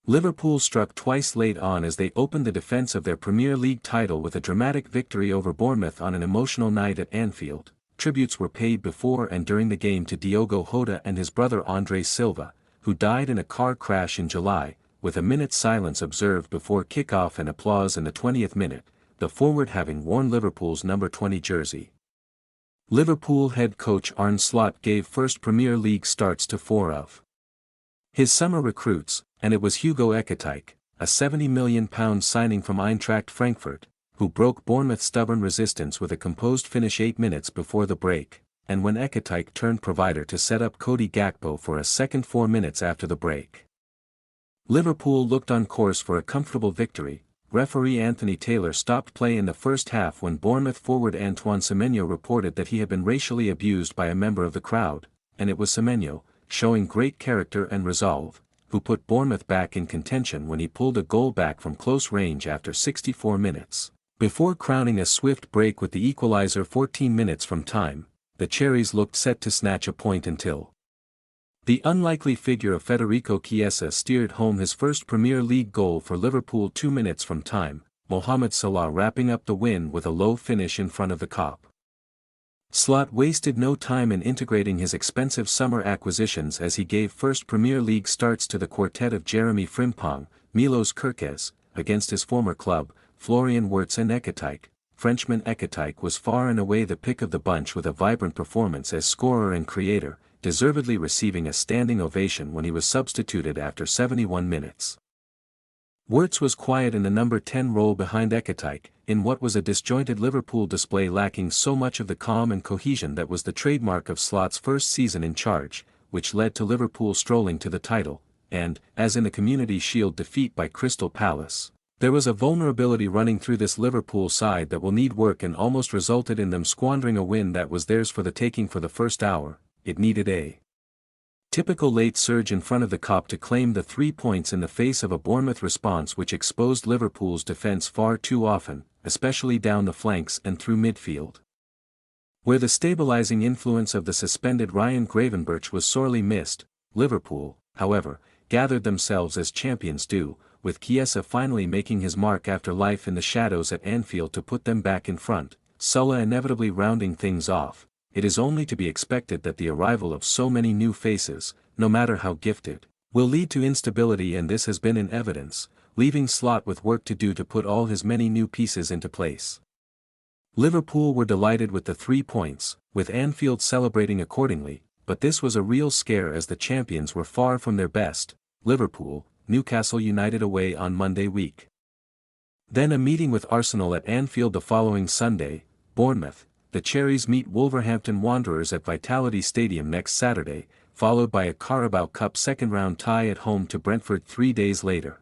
Liverpool struck twice late on as they opened the defence of their Premier League title with a dramatic victory over Bournemouth on an emotional night at Anfield. Tributes were paid before and during the game to Diogo Jota and his brother André Silva, who died in a car crash in July, with a minute's silence observed before kick-off and applause in the 20th minute, the forward having worn Liverpool's number 20 jersey. Liverpool head coach Arne Slot gave first Premier League starts to four of his summer recruits, and it was Hugo Ekitike, a £70 million signing from Eintracht Frankfurt, who broke Bournemouth's stubborn resistance with a composed finish 8 minutes before the break, and when Ekitike turned provider to set up Cody Gakpo for a second 4 minutes after the break. Liverpool looked on course for a comfortable victory. Referee Anthony Taylor stopped play in the first half when Bournemouth forward Antoine Semenyo reported that he had been racially abused by a member of the crowd, and it was Semenyo, showing great character and resolve, who put Bournemouth back in contention when he pulled a goal back from close range after 64 minutes. Before crowning a swift break with the equaliser 14 minutes from time, the Cherries looked set to snatch a point until the unlikely figure of Federico Chiesa steered home his first Premier League goal for Liverpool 2 minutes from time, Mohamed Salah wrapping up the win with a low finish in front of the Kop. Slot wasted no time in integrating his expensive summer acquisitions as he gave first Premier League starts to the quartet of Jeremy Frimpong, Milos Kerkez, against his former club, Florian Wirtz and Ekitike. Frenchman Ekitike was far and away the pick of the bunch with a vibrant performance as scorer and creator, deservedly receiving a standing ovation when he was substituted after 71 minutes. Wirtz was quiet in the number 10 role behind Ekitike, in what was a disjointed Liverpool display lacking so much of the calm and cohesion that was the trademark of Slot's first season in charge, which led to Liverpool strolling to the title, and, as in the Community Shield defeat by Crystal Palace, there was a vulnerability running through this Liverpool side that will need work and almost resulted in them squandering a win that was theirs for the taking for the first hour. It needed a typical late surge in front of the Kop to claim the 3 points in the face of a Bournemouth response which exposed Liverpool's defence far too often, especially down the flanks and through midfield, where the stabilising influence of the suspended Ryan Gravenberch was sorely missed. Liverpool, however, gathered themselves as champions do, with Chiesa finally making his mark after life in the shadows at Anfield to put them back in front, Salah inevitably rounding things off. It is only to be expected that the arrival of so many new faces, no matter how gifted, will lead to instability, and this has been in evidence, leaving Slot with work to do to put all his many new pieces into place. Liverpool were delighted with the 3 points, with Anfield celebrating accordingly, but this was a real scare as the champions were far from their best. Liverpool, Newcastle United away on Monday week. Then a meeting with Arsenal at Anfield the following Sunday. Bournemouth, the Cherries meet Wolverhampton Wanderers at Vitality Stadium next Saturday, followed by a Carabao Cup second-round tie at home to Brentford 3 days later.